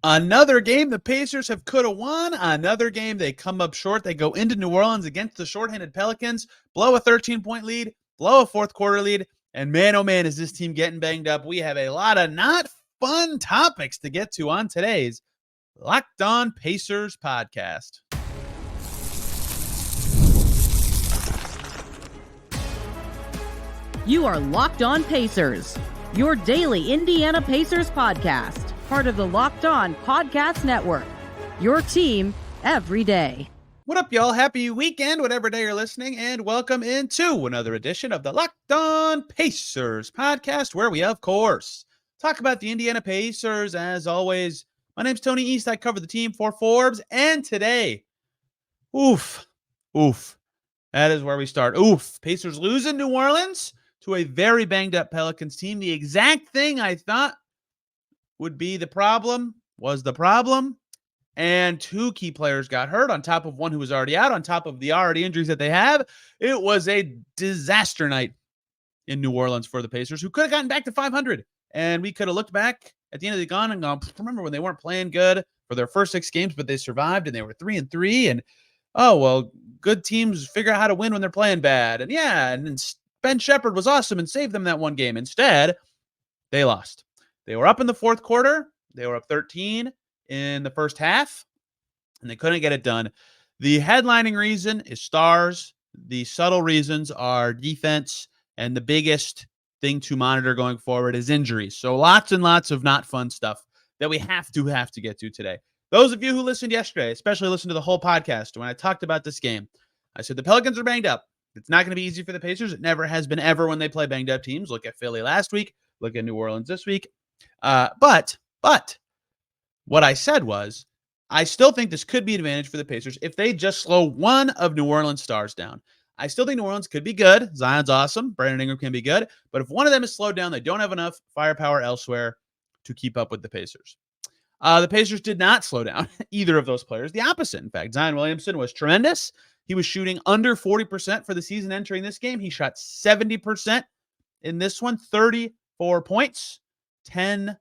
Another game the Pacers could have won. Another game they come up short. They go into New Orleans against the shorthanded Pelicans, blow a 13-point lead, blow a fourth quarter lead, and man, oh man, is this team getting banged up. We have a lot of not fun topics to get to on today's Locked On Pacers podcast. You are Locked On Pacers, your daily Indiana Pacers podcast. Part of the Locked On Podcast Network, your team every day. What up, y'all? Happy weekend, whatever day you're listening, and welcome into another edition of the Locked On Pacers podcast, where we, of course, talk about the Indiana Pacers. As always, my name's Tony East. I cover the team for Forbes, and today, that is where we start. Pacers lose in New Orleans to a very banged-up Pelicans team. The exact thing I thought would be the problem was the problem, and two key players got hurt on top of one who was already out, on top of the already injuries that they have. It was a disaster night in New Orleans for the Pacers, who could have gotten back to 500, and we could have looked back at the end of the gun and gone, remember when they weren't playing good for their first 6 games, but they survived and they were 3-3, and oh, well, good teams figure out how to win when they're playing bad. And yeah, and Ben Shepherd was awesome and saved them that one game. Instead, they lost. They were up in the fourth quarter. They were up 13 in the first half, and they couldn't get it done. The headlining reason is stars. The subtle reasons are defense, and the biggest thing to monitor going forward is injuries. So lots and lots of not fun stuff that we have to get to today. Those of you who listened yesterday, especially listened to the whole podcast when I talked about this game, I said the Pelicans are banged up. It's not going to be easy for the Pacers. It never has been ever when they play banged up teams. Look at Philly last week. Look at New Orleans this week. But what I said was, I still think this could be an advantage for the Pacers if they just slow one of New Orleans stars down. I still think New Orleans could be good. Zion's awesome. Brandon Ingram can be good. But if one of them is slowed down, they don't have enough firepower elsewhere to keep up with the Pacers. The Pacers did not slow down either of those players. The opposite, in fact. Zion Williamson was tremendous. He was shooting under 40% for the season entering this game. He shot 70% in this one, 34 points, 10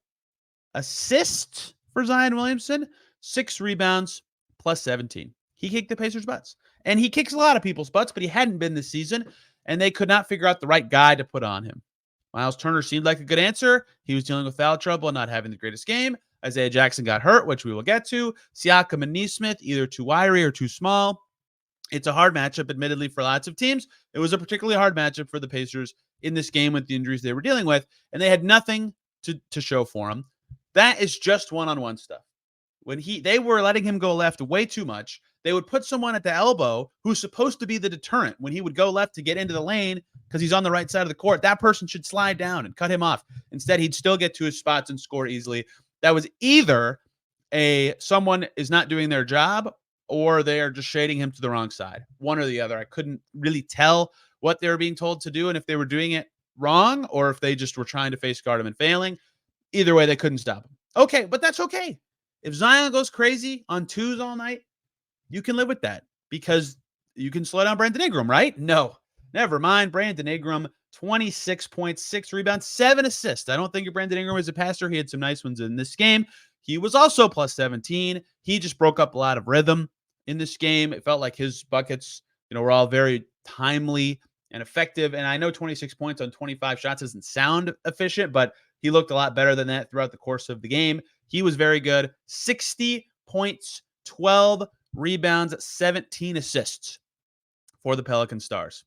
assists for Zion Williamson, 6 rebounds, plus 17. He kicked the Pacers' butts. And he kicks a lot of people's butts, but he hadn't been this season, and they could not figure out the right guy to put on him. Myles Turner seemed like a good answer. He was dealing with foul trouble and not having the greatest game. Isaiah Jackson got hurt, which we will get to. Siakam and Nesmith, either too wiry or too small. It's a hard matchup, admittedly, for lots of teams. It was a particularly hard matchup for the Pacers in this game with the injuries they were dealing with, and they had nothing to show for him. That is just one-on-one stuff. When they were letting him go left way too much, they would put someone at the elbow who's supposed to be the deterrent. When he would go left to get into the lane because he's on the right side of the court, that person should slide down and cut him off. Instead, he'd still get to his spots and score easily. That was either someone is not doing their job or they are just shading him to the wrong side. One or the other. I couldn't really tell what they were being told to do and if they were doing it wrong or if they just were trying to face guard him and failing. Either way, they couldn't stop him. Okay, but that's okay. If Zion goes crazy on twos all night, you can live with that because you can slow down Brandon Ingram, right? No, never mind. Brandon Ingram, 26 points, 6 rebounds, 7 assists. I don't think Brandon Ingram is a passer. He had some nice ones in this game. He was also plus 17. He just broke up a lot of rhythm in this game. It felt like his buckets, were all very timely and effective. And I know 26 points on 25 shots doesn't sound efficient, but he looked a lot better than that throughout the course of the game. He was very good. 60 points, 12 rebounds, 17 assists for the Pelican Stars.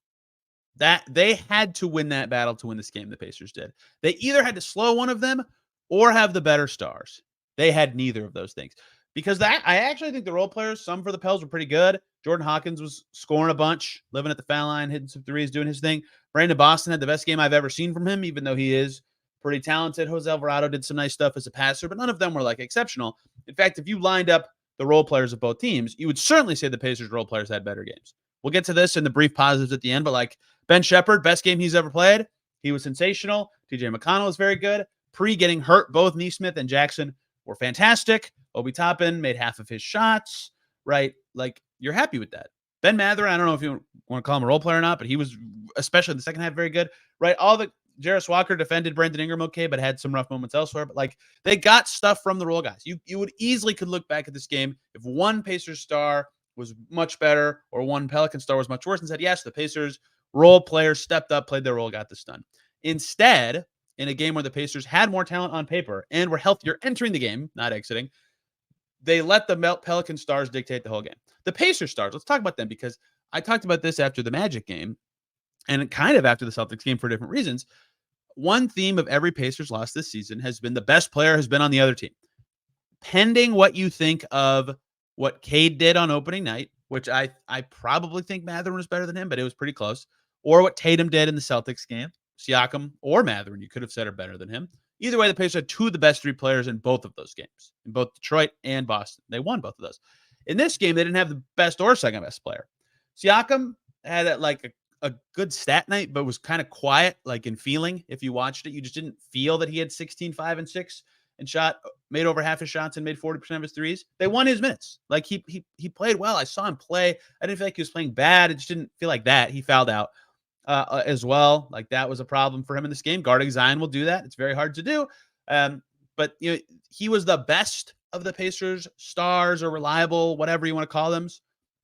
That they had to win that battle to win this game, the Pacers did. They either had to slow one of them or have the better stars. They had neither of those things. Because I actually think the role players, some for the Pels, were pretty good. Jordan Hawkins was scoring a bunch, living at the foul line, hitting some threes, doing his thing. Brandon Boston had the best game I've ever seen from him, even though he is pretty talented. Jose Alvarado did some nice stuff as a passer, but none of them were exceptional. In fact, if you lined up the role players of both teams, you would certainly say the Pacers role players had better games. We'll get to this in the brief positives at the end, but Ben Shepherd, best game he's ever played. He was sensational. TJ McConnell was very good. Pre-getting hurt, both Nesmith and Jackson were fantastic. Obi Toppin made half of his shots, right? You're happy with that. Ben Mathurin, I don't know if you want to call him a role player or not, but he was, especially in the second half, very good, right? Jarris Walker defended Brandon Ingram okay, but had some rough moments elsewhere. But like they got stuff from the role guys. You would easily could look back at this game if one Pacers star was much better or one Pelican star was much worse and said, yes, the Pacers role players stepped up, played their role, got this done. Instead, in a game where the Pacers had more talent on paper and were healthier entering the game, not exiting, they let the Pelican stars dictate the whole game. The Pacers stars, let's talk about them because I talked about this after the Magic game and kind of after the Celtics game for different reasons. One theme of every Pacers loss this season has been the best player has been on the other team. Pending what you think of what Cade did on opening night, which I probably think Mathurin was better than him, but it was pretty close, or what Tatum did in the Celtics game, Siakam or Mathurin, you could have said are better than him. Either way, the Pacers had two of the best three players in both of those games, in both Detroit and Boston. They won both of those. In this game, they didn't have the best or second best player. Siakam had like a good stat night, but was kind of quiet, like in feeling. If you watched it, you just didn't feel that he had 16, 5, and 6 and made over half his shots and made 40% of his threes. They won his minutes. Like he played well. I saw him play. I didn't feel like he was playing bad. It just didn't feel like that. He fouled out as well. Like that was a problem for him in this game. Guarding Zion will do that. It's very hard to do. But you know, he was the best of the Pacers stars or reliable, whatever you want to call them.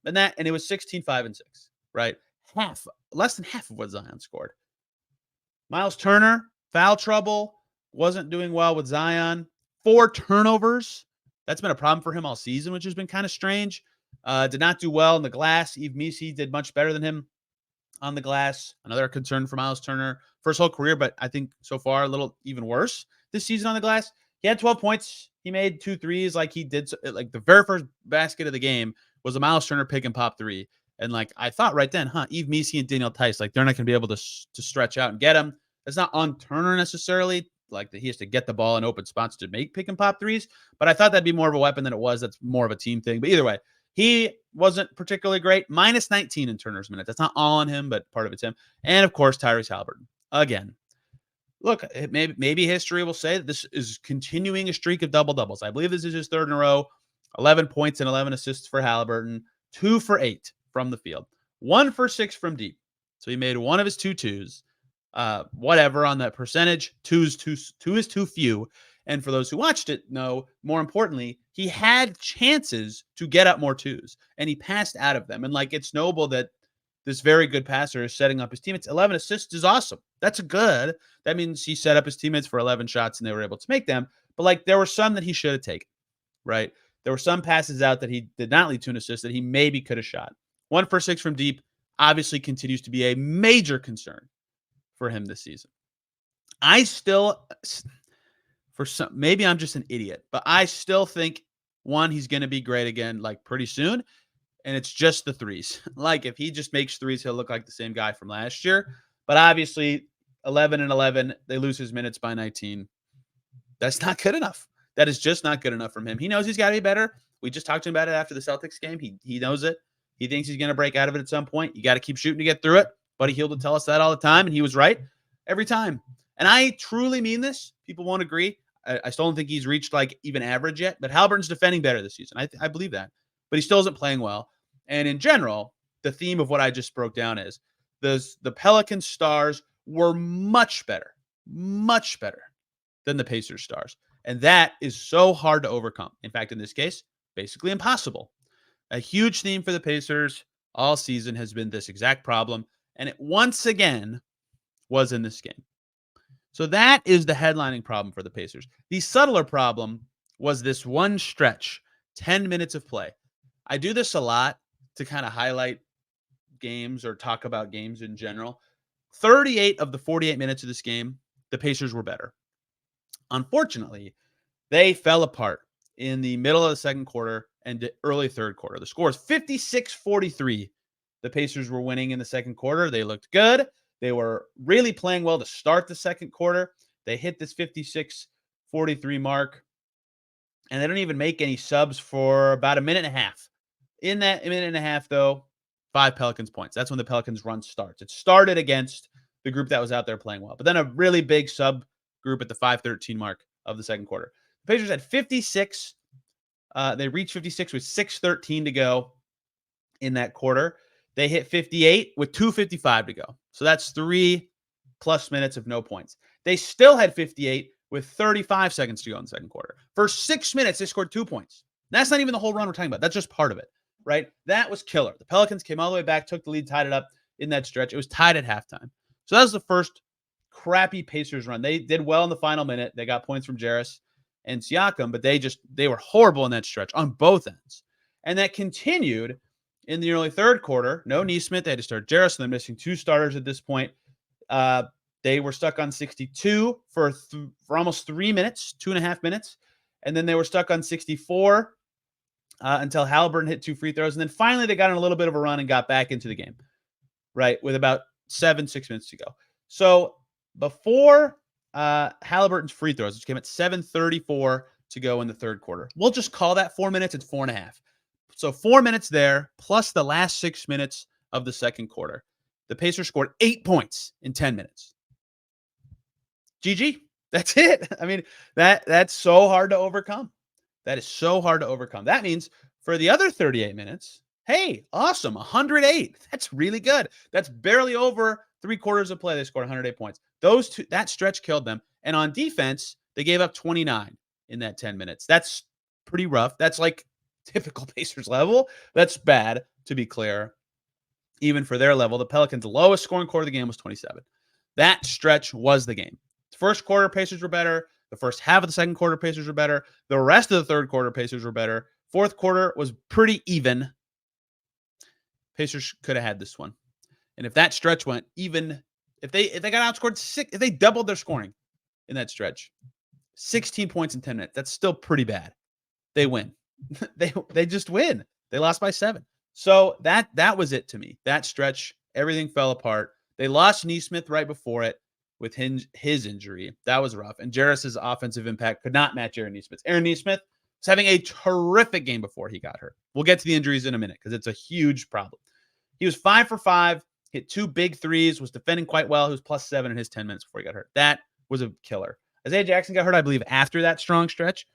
And it was 16, 5, and 6, right? Less than half of what Zion scored. Myles Turner, foul trouble, wasn't doing well with Zion. 4 turnovers. That's been a problem for him all season, which has been kind of strange. Did not do well in the glass. Yves Missi did much better than him on the glass. Another concern for Myles Turner for his whole career, but I think so far a little even worse this season on the glass. He had 12 points. He made 2 threes like he did. Like the very first basket of the game was a Myles Turner pick and pop 3. And like I thought right then, Yves Missi and Daniel Theis, like they're not going to be able to stretch out and get him. It's not on Turner necessarily, like that he has to get the ball in open spots to make pick and pop 3s. But I thought that'd be more of a weapon than it was. That's more of a team thing. But either way, he wasn't particularly great. Minus 19 in Turner's minutes. That's not all on him, but part of it's him. And of course, Tyrese Haliburton. Again, look, maybe history will say that this is continuing a streak of double-doubles. I believe this is his 3rd in a row. 11 points and 11 assists for Haliburton. 2 for 8 from the field. 1 for 6 from deep. So he made one of his 2 twos. Whatever on that percentage. 2 is too few. And for those who watched it, know, more importantly, he had chances to get up more 2s, and he passed out of them. And like, it's noble that this very good passer is setting up his teammates. 11 assists is awesome. That's good. That means he set up his teammates for 11 shots and they were able to make them. But like, there were some that he should have taken, right? There were some passes out that he did not lead to an assist that he maybe could have shot. 1 for 6 from deep obviously continues to be a major concern for him this season. I still, maybe I'm just an idiot, but I still think, one, he's going to be great again, like pretty soon. And it's just the 3s. Like if he just makes 3s, he'll look like the same guy from last year. But obviously 11 and 11, they lose his minutes by 19. That's not good enough. That is just not good enough from him. He knows he's got to be better. We just talked to him about it after the Celtics game. He knows it. He thinks he's going to break out of it at some point. You got to keep shooting to get through it. Buddy Hield would tell us that all the time, and he was right every time. And I truly mean this. People won't agree. I still don't think he's reached like even average yet, but Haliburton's defending better this season. I believe that. But he still isn't playing well. And in general, the theme of what I just broke down is the Pelican stars were much better than the Pacers stars. And that is so hard to overcome. In fact, in this case, basically impossible. A huge theme for the Pacers all season has been this exact problem. And it once again was in this game. So that is the headlining problem for the Pacers. The subtler problem was this one stretch, 10 minutes of play. I do this a lot to kind of highlight games or talk about games in general. 38 of the 48 minutes of this game, the Pacers were better. Unfortunately, they fell apart in the middle of the second quarter and the early third quarter. The score is 56-43. The Pacers were winning in the second quarter. They looked good. They were really playing well to start the second quarter. They hit this 56-43 mark, and they don't even make any subs for about a minute and a half. In that minute and a half, though, 5 Pelicans points. That's when the Pelicans run starts. It started against the group that was out there playing well, but then a really big sub group at the 5:13 mark of the second quarter. The Pacers had 56. They reached 56 with 6:13 to go in that quarter. They hit 58 with 2:55 to go. So that's 3 plus minutes of no points. They still had 58 with 35 seconds to go in the second quarter. For 6 minutes, they scored 2 points. That's not even the whole run we're talking about. That's just part of it, right? That was killer. The Pelicans came all the way back, took the lead, tied it up in that stretch. It was tied at halftime. So that was the first crappy Pacers run. They did well in the final minute. They got points from Jarris and Siakam, but they were horrible in that stretch on both ends. And that continued in the early third quarter. No Nesmith. They had to start Jarris, and they're missing 2 starters at this point. They were stuck on 62 for almost 3 minutes, 2.5 minutes. And then they were stuck on 64 until Haliburton hit 2 free throws. And then finally they got in a little bit of a run and got back into the game, right, with about 6 minutes to go. So before Haliburton's free throws, which came at 7:34 to go in the third quarter, we'll just call that 4 minutes. It's 4.5. So 4 minutes there, plus the last 6 minutes of the second quarter. The Pacers scored 8 points in 10 minutes. GG. That's it. I mean, that's so hard to overcome. That is so hard to overcome. That means for the other 38 minutes, hey, awesome, 108. That's really good. That's barely over 3 quarters of play. They scored 108 points. That stretch killed them. And on defense, they gave up 29 in that 10 minutes. That's pretty rough. That's like typical Pacers level. That's bad, to be clear. Even for their level, the Pelicans' lowest scoring quarter of the game was 27. That stretch was the game. First quarter, Pacers were better. The first half of the second quarter, Pacers were better. The rest of the third quarter, Pacers were better. Fourth quarter was pretty even. Pacers could have had this one. And if that stretch went even, if they got outscored if they doubled their scoring in that stretch, 16 points in 10 minutes, that's still pretty bad. They win. they just win. They lost by 7. So that was it to me. That stretch, everything fell apart. They lost Nesmith right before it with his injury. That was rough. And Jarris's offensive impact could not match Aaron Nesmith's. Aaron Nesmith was having a terrific game before he got hurt. We'll get to the injuries in a minute because it's a huge problem. He was 5 for 5, hit 2 big threes, was defending quite well. He was +7 in his 10 minutes before he got hurt. That was a killer. Isaiah Jackson got hurt, I believe, after that strong stretch,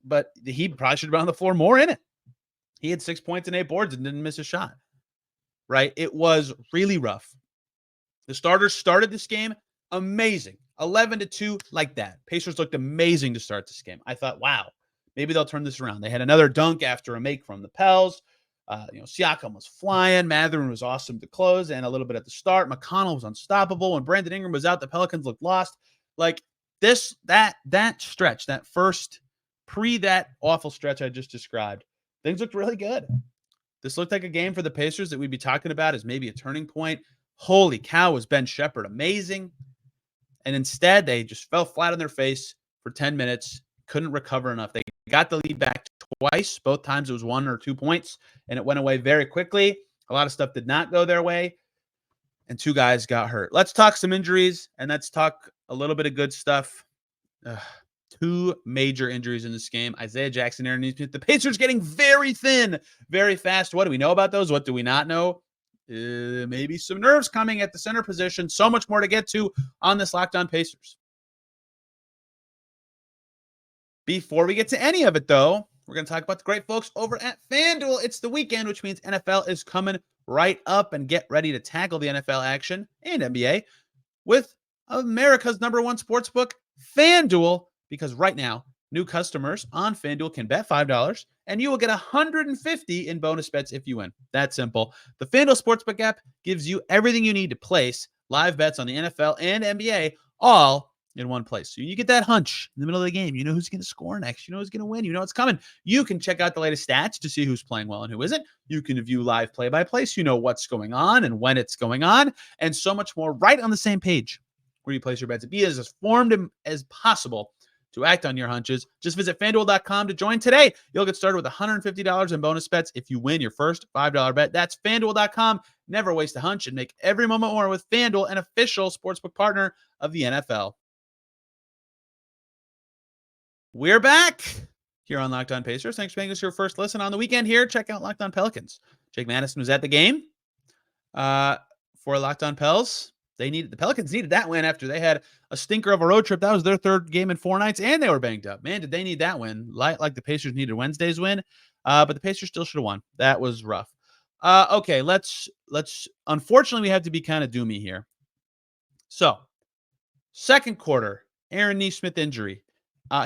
but he probably should have been on the floor more in it. He had 6 points and 8 boards and didn't miss a shot, right? It was really rough. The starters started this game amazing. 11-2 like that. Pacers looked amazing to start this game. I thought, wow, maybe they'll turn this around. They had another dunk after a make from the Pels. Siakam was flying. Mathurin was awesome to close and a little bit at the start. McConnell was unstoppable. When Brandon Ingram was out, the Pelicans looked lost. Like that stretch, that first that awful stretch I just described, things looked really good. This looked like a game for the Pacers that we'd be talking about as maybe a turning point. Holy cow, was Ben Shepherd amazing. And instead, they just fell flat on their face for 10 minutes, couldn't recover enough. They got the lead back twice. Both times it was 1 or 2 points, and it went away very quickly. A lot of stuff did not go their way, and 2 guys got hurt. Let's talk some injuries, and let's talk a little bit of good stuff. 2 major injuries in this game. Isaiah Jackson, Aaron Nesmith. The Pacers getting very thin, very fast. What do we know about those? What do we not know? Maybe some nerves coming at the center position. So much more to get to on this Locked On Pacers. Before we get to any of it, though, we're going to talk about the great folks over at FanDuel. It's the weekend, which means NFL is coming right up, and get ready to tackle the NFL action and NBA with America's #1 sportsbook, FanDuel, because right now, new customers on FanDuel can bet $5 and you will get $150 in bonus bets if you win. That's simple. The FanDuel Sportsbook app gives you everything you need to place live bets on the NFL and NBA all in one place. So you get that hunch in the middle of the game. You know who's going to score next. You know who's going to win. You know what's coming. You can check out the latest stats to see who's playing well and who isn't. You can view live play-by-play so you know what's going on and when it's going on, and so much more right on the same page where you place your bets. Be as informed as possible to act on your hunches. Just visit FanDuel.com to join today. You'll get started with $150 in bonus bets if you win your first $5 bet. That's FanDuel.com. Never waste a hunch and make every moment more with FanDuel, an official sportsbook partner of the NFL. We're back here on Locked On Pacers. Thanks for making us your first listen on the weekend here. Check out Locked On Pelicans. Jake Madison was at the game for Locked On Pels. The Pelicans needed that win after they had a stinker of a road trip. That was their 3rd game in 4 nights, and they were banged up. Man, did they need that win? Like the Pacers needed Wednesday's win, but the Pacers still should have won. That was rough. Okay, let's. Unfortunately, we have to be kind of doomy here. So, second quarter, Aaron Nesmith injury.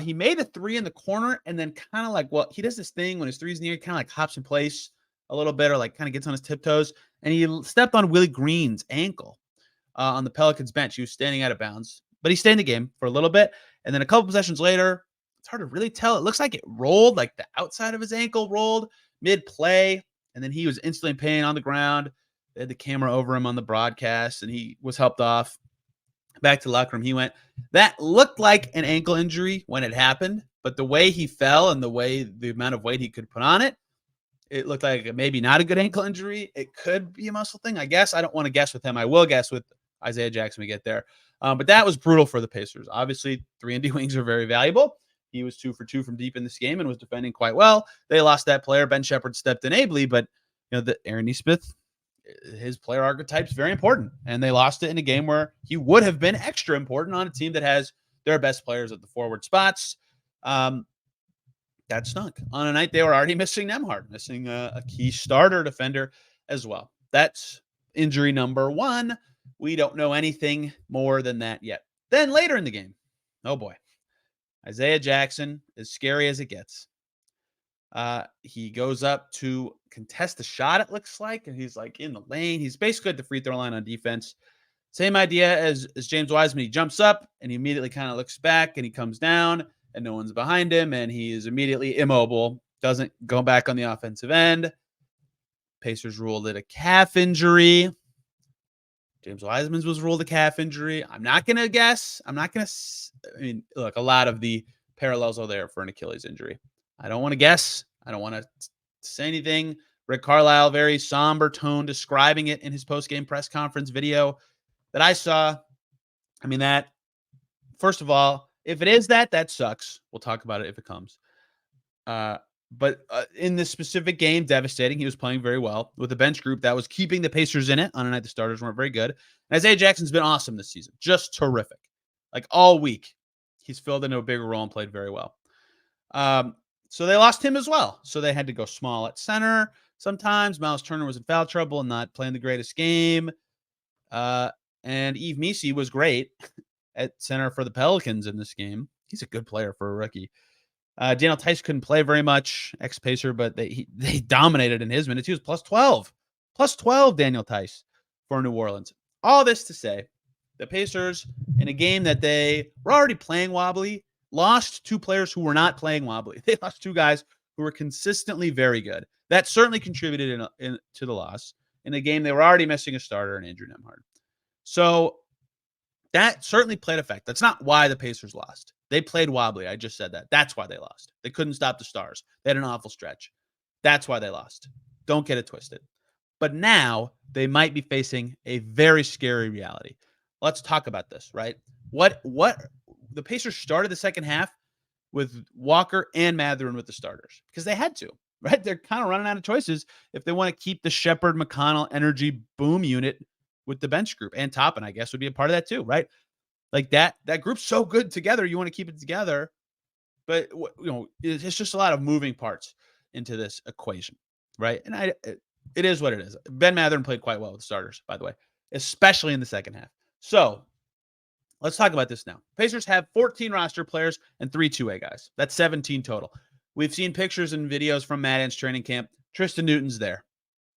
He made a three in the corner and then kind of like, well, he does this thing when his three's near, kind of like hops in place a little bit or like kind of gets on his tiptoes. And he stepped on Willie Green's ankle on the Pelicans bench. He was standing out of bounds, but he stayed in the game for a little bit. And then a couple possessions later, it's hard to really tell. It looks like it rolled, like the outside of his ankle rolled mid-play. And then he was instantly in pain on the ground. They had the camera over him on the broadcast, and he was helped off. Back to the locker room he went. That looked like an ankle injury when it happened, but the way he fell and the amount of weight he could put on it, it looked like maybe not a good ankle injury. It could be a muscle thing, I guess. I don't want to guess with him. I will guess with Isaiah Jackson when we get there. But that was brutal for the Pacers. Obviously, 3-and-D wings are very valuable. He was 2 for 2 from deep in this game and was defending quite well. They lost that player. Ben Shepherd stepped in ably, but Aaron Nesmith, his player archetype is very important, and they lost it in a game where he would have been extra important on a team that has their best players at the forward spots. That stunk on a night they were already missing Nembhard, missing a key starter defender as well. That's injury number 1. We don't know anything more than that yet. Then later in the game, oh boy, Isaiah Jackson, as scary as it gets. He goes up to contest the shot, it looks like, and he's like in the lane. He's basically at the free throw line on defense. Same idea as James Wiseman. He jumps up and he immediately kind of looks back and he comes down and no one's behind him and he is immediately immobile. Doesn't go back on the offensive end. Pacers ruled it a calf injury. James Wiseman's was ruled a calf injury. I'm not going to guess. Look, a lot of the parallels are there for an Achilles injury. I don't want to guess. I don't want to say anything. Rick Carlisle, very somber tone, describing it in his post-game press conference video that I saw. That, first of all, if it is that sucks. We'll talk about it if it comes. But in this specific game, devastating. He was playing very well with a bench group that was keeping the Pacers in it on a night the starters weren't very good. And Isaiah Jackson's been awesome this season. Just terrific. Like all week, he's filled into a bigger role and played very well. So they lost him as well. So they had to go small at center. Sometimes Myles Turner was in foul trouble and not playing the greatest game. And Yves Missi was great at center for the Pelicans in this game. He's a good player for a rookie. Daniel Tice couldn't play very much, ex-Pacer, but they dominated in his minutes. He was plus 12. Plus 12, Daniel Tice for New Orleans. All this to say, the Pacers, in a game that they were already playing wobbly, lost 2 players who were not playing wobbly. They lost 2 guys who were consistently very good. That certainly contributed to the loss. In a game, they were already missing a starter in Andrew Nembhard. So that certainly played effect. That's not why the Pacers lost. They played wobbly. I just said that. That's why they lost. They couldn't stop the Stars. They had an awful stretch. That's why they lost. Don't get it twisted. But now they might be facing a very scary reality. Let's talk about this, right? What the Pacers started the second half with Walker and Mathurin with the starters because they had to, right? They're kind of running out of choices if they want to keep the Shepherd McConnell energy boom unit with the bench group. And Toppin, I guess, would be a part of that too, right? Like that group's so good together. You want to keep it together, but it's just a lot of moving parts into this equation, right? And it is what it is. Ben Mathurin played quite well with the starters, by the way, especially in the second half. So let's talk about this now. Pacers have 14 roster players and 3 2-way guys. That's 17 total. We've seen pictures and videos from Madden's training camp. Tristan Newton's there.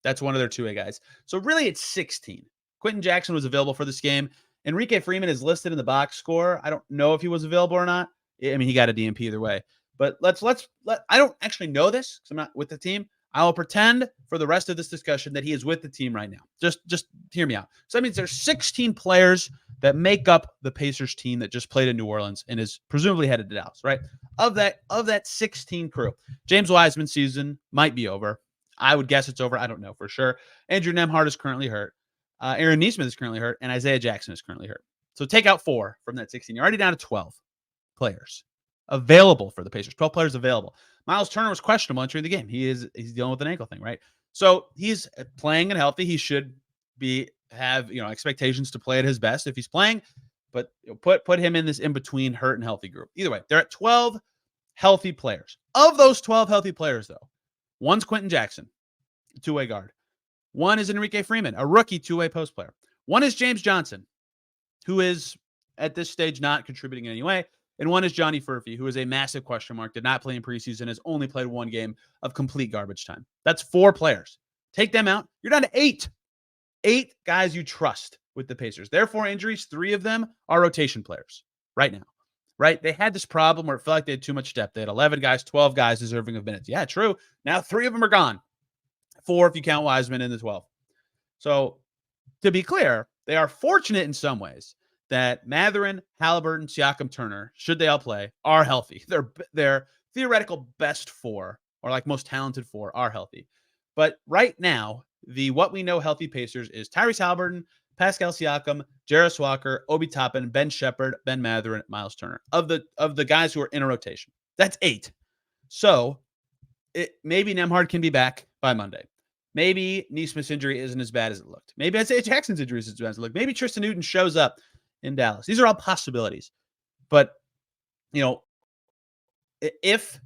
That's one of their 2-way guys. So really it's 16. Quentin Jackson was available for this game. Enrique Freeman is listed in the box score. I don't know if he was available or not. He got a DNP either way. But I don't actually know this because I'm not with the team. I will pretend for the rest of this discussion that he is with the team right now. Just hear me out. So that means there's 16 players that make up the Pacers team that just played in New Orleans and is presumably headed to Dallas, right? Of that 16 crew, James Wiseman's season might be over. I would guess it's over. I don't know for sure. Andrew Nembhard is currently hurt. Aaron Nesmith is currently hurt, and Isaiah Jackson is currently hurt. So take out 4 from that 16. You're already down to 12 players available for the Pacers. 12 players available. Myles Turner was questionable entering the game. He's dealing with an ankle thing, right? So he's playing and healthy. He should have expectations to play at his best if he's playing. But put him in this in between hurt and healthy group. Either way, they're at 12 healthy players. Of those 12 healthy players, though, one's Quentin Jackson, 2-way guard. One is Enrique Freeman, a rookie 2-way post player. One is James Johnson, who is at this stage not contributing in any way. And one is Johnny Furphy, who is a massive question mark, did not play in preseason, has only played one game of complete garbage time. That's 4 players. Take them out. You're down to 8. 8 guys you trust with the Pacers. Their 4 injuries, 3 of them are rotation players right now, right? They had this problem where it felt like they had too much depth. They had 11 guys, 12 guys deserving of minutes. Yeah, true. Now 3 of them are gone. 4 if you count Wiseman in the 12. So to be clear, they are fortunate in some ways that Mathurin, Haliburton, Siakam, Turner, should they all play, are healthy. Their theoretical best 4, or like most talented 4, are healthy. But right now, what we know healthy Pacers is Tyrese Haliburton, Pascal Siakam, Jarris Walker, Obi Toppin, Ben Shepherd, Ben Mathurin, Myles Turner. Of the guys who are in a rotation. That's 8. So maybe Nembhard can be back by Monday. Maybe Nesmith's injury isn't as bad as it looked. Maybe Isaiah Jackson's injury isn't as bad as it looked. Maybe Tristan Newton shows up in Dallas. These are all possibilities. But, if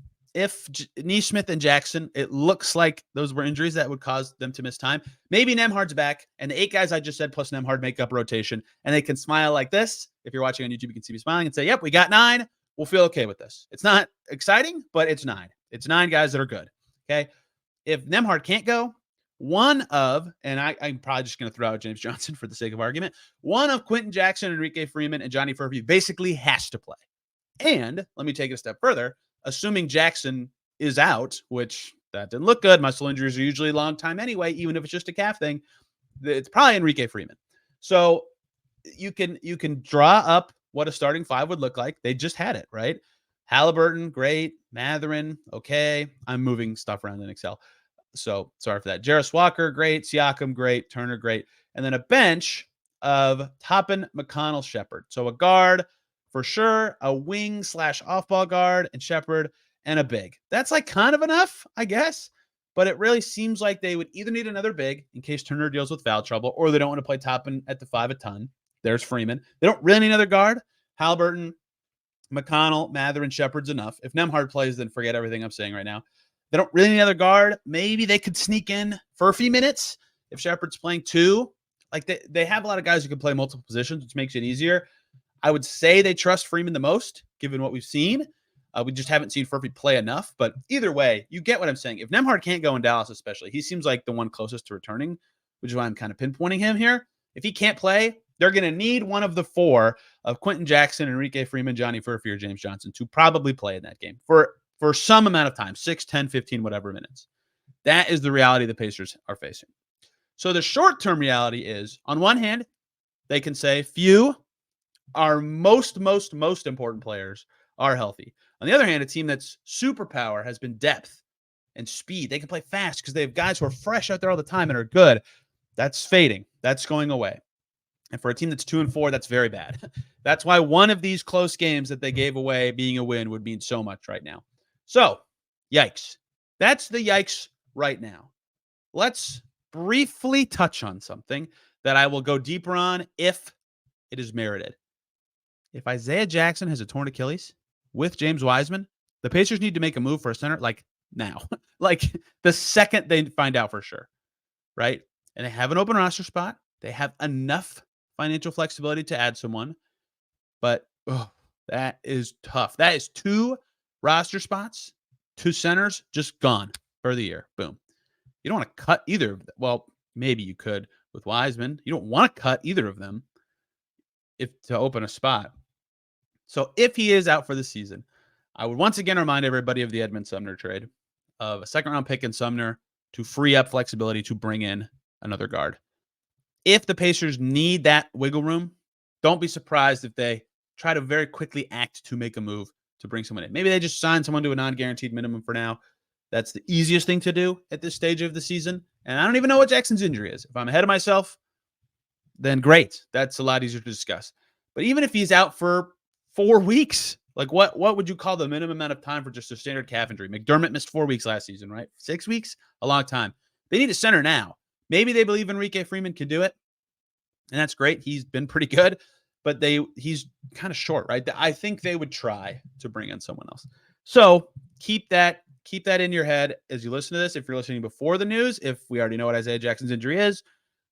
Nesmith and Jackson, it looks like those were injuries that would cause them to miss time. Maybe Nembhard's back, and the 8 guys I just said plus Nembhard make up rotation, and they can smile like this. If you're watching on YouTube, you can see me smiling and say, yep, we got 9. We'll feel okay with this. It's not exciting, but it's 9. It's 9 guys that are good, okay? If Nembhard can't go, I'm probably just going to throw out James Johnson for the sake of argument, one of Quentin Jackson, Enrique Freeman, and Johnny Furphy basically has to play. And let me take it a step further. Assuming Jackson is out, which that didn't look good. Muscle injuries are usually a long time anyway, even if it's just a calf thing. It's probably Enrique Freeman. So you can draw up what a starting 5 would look like. They just had it, right? Haliburton, great. Mathurin, okay. I'm moving stuff around in Excel, so sorry for that. Jarris Walker, great. Siakam, great. Turner, great. And then a bench of Toppin, McConnell, Shepherd. So a guard for sure, a wing / off-ball guard, and Shepherd, and a big. That's like kind of enough, I guess. But it really seems like they would either need another big in case Turner deals with foul trouble, or they don't want to play Toppin at the 5 a ton. There's Freeman. They don't really need another guard. Haliburton, McConnell, Mathurin, Shepherd's enough. If Nembhard plays, then forget everything I'm saying right now. They don't really need another guard. Maybe they could sneak in Furphy minutes if Shepherd's playing 2. Like they have a lot of guys who can play multiple positions, which makes it easier. I would say they trust Freeman the most, given what we've seen. We just haven't seen Furphy play enough. But either way, you get what I'm saying. If Nembhard can't go in Dallas especially, he seems like the one closest to returning, which is why I'm kind of pinpointing him here. If he can't play, they're going to need one of the 4 of Quentin Jackson, Enrique Freeman, Johnny Furphy, or James Johnson to probably play in that game for some amount of time, 6, 10, 15, whatever minutes. That is the reality the Pacers are facing. So the short-term reality is, on one hand, they can say few, our most important players are healthy. On the other hand, a team that's superpower has been depth and speed. They can play fast because they have guys who are fresh out there all the time and are good. That's fading. That's going away. And for a team that's 2-4, that's very bad. That's why one of these close games that they gave away being a win would mean so much right now. So, yikes. That's the yikes right now. Let's briefly touch on something that I will go deeper on if it is merited. If Isaiah Jackson has a torn Achilles with James Wiseman, the Pacers need to make a move for a center like now. Like the second they find out for sure, right? And they have an open roster spot. They have enough financial flexibility to add someone. But that is tough. That is 2 roster spots, 2 centers just gone for the year. Boom. You don't want to cut either of them. Well, maybe you could with Wiseman. You don't want to cut either of them to open a spot. So if he is out for the season, I would once again remind everybody of the Edmund Sumner trade of a 2nd-round pick in Sumner to free up flexibility to bring in another guard. If the Pacers need that wiggle room, don't be surprised if they try to very quickly act to make a move to bring someone in. Maybe they just sign someone to a non-guaranteed minimum for now. That's the easiest thing to do at this stage of the season. And I don't even know what Jackson's injury is. If I'm ahead of myself, then great. That's a lot easier to discuss. But even if he's out for 4 weeks, like what would you call the minimum amount of time for just a standard calf injury? McDermott missed 4 weeks last season, right? 6 weeks? A long time. They need a center now. Maybe they believe Enrique Freeman can do it, and that's great. He's been pretty good, but he's kind of short, right? I think they would try to bring in someone else. So keep that in your head as you listen to this. If you're listening before the news, if we already know what Isaiah Jackson's injury is,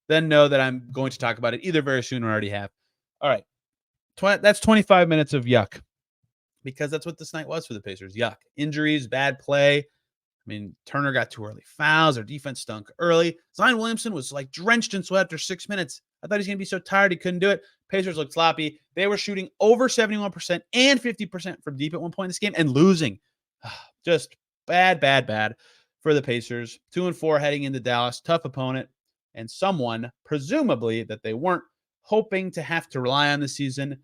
then know that I'm going to talk about it either very soon or already have. All right. That's 25 minutes of yuck, because that's what this night was for the Pacers. Yuck. Injuries, bad play. I mean, Turner got too early fouls. Their defense stunk early. Zion Williamson was like drenched in sweat after 6 minutes. I thought he was going to be so tired he couldn't do it. Pacers looked sloppy. They were shooting over 71% and 50% from deep at one point in this game and losing. Just bad for the Pacers. 2-4 heading into Dallas. Tough opponent. And someone, presumably, that they weren't hoping to have to rely on this season,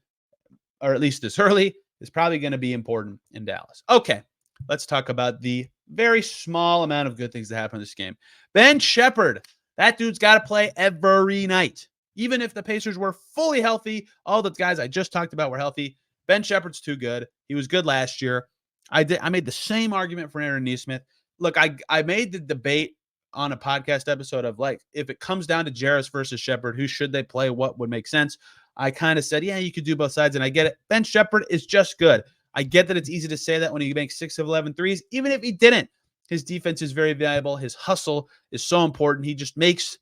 or at least this early, is probably going to be important in Dallas. Okay, let's talk about the very small amount of good things that happened in this game. Ben Shepherd, that dude's got to play every night. Even if the Pacers were fully healthy, all the guys I just talked about were healthy, Ben Shepherd's too good. He was good last year. I made the same argument for Aaron Nesmith. Look, I made the debate on a podcast episode of, like, if it comes down to Jarris versus Shepherd, who should they play? What would make sense? I kind of said, yeah, you could do both sides, and I get it. Ben Shepherd is just good. I get that it's easy to say that when he makes 6 of 11 threes. Even if he didn't, his defense is very valuable. His hustle is so important. He just makes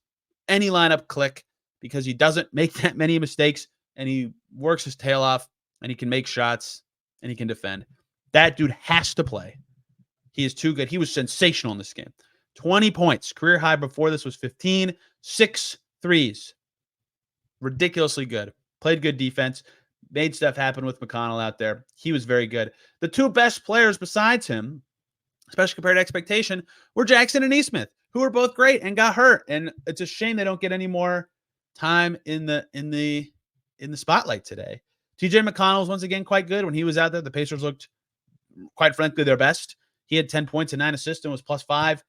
any lineup click because he doesn't make that many mistakes, and he works his tail off, and he can make shots, and he can defend. That dude has to play. He is too good. He was sensational in this game. 20 points. Career high before this was 15. 6 threes. Ridiculously good. Played good defense. Made stuff happen with McConnell out there. He was very good. The two best players besides him, especially compared to expectation, were Jackson and Nesmith, who were both great and got hurt. And it's a shame they don't get any more time in the spotlight today. TJ McConnell was once again quite good. When he was out there, the Pacers looked, quite frankly, their best. He had 10 points and 9 assists and was +5.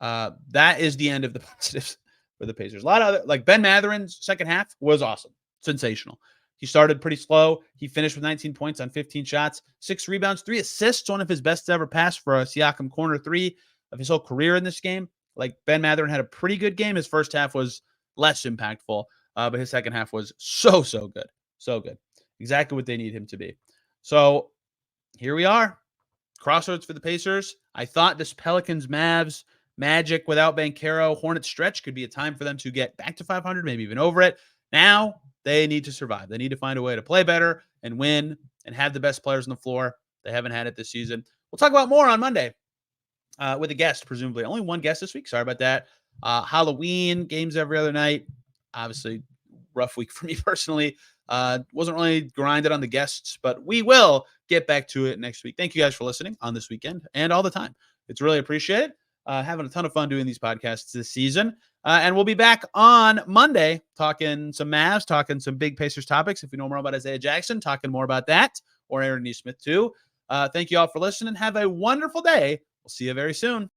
That is the end of the positives for the Pacers. A lot of other, like Ben Mathurin's second half was awesome. Sensational. He started pretty slow. He finished with 19 points on 15 shots, 6 rebounds, 3 assists, one of his best ever pass for a Siakam corner 3 of his whole career in this game. Like, Ben Mathurin had a pretty good game. His first half was less impactful, but his second half was so good. So good. Exactly what they need him to be. So here we are. Crossroads for the Pacers. I thought this Pelicans, Mavs, Magic without Banchero, Hornets stretch could be a time for them to get back to 500, maybe even over it. Now they need to survive. They need to find a way to play better and win and have the best players on the floor. They haven't had it this season. We'll talk about more on Monday with a guest, presumably. Only one guest this week. Sorry about that. Halloween, games every other night. Obviously, rough week for me personally. Wasn't really grinded on the guests, but we will get back to it next week. Thank you guys for listening on this weekend and all the time. It's really appreciated. Having a ton of fun doing these podcasts this season. And we'll be back on Monday talking some Mavs, talking some big Pacers topics. If you know more about Isaiah Jackson, talking more about that, or Aaron Nesmith too. Thank you all for listening. Have a wonderful day. We'll see you very soon.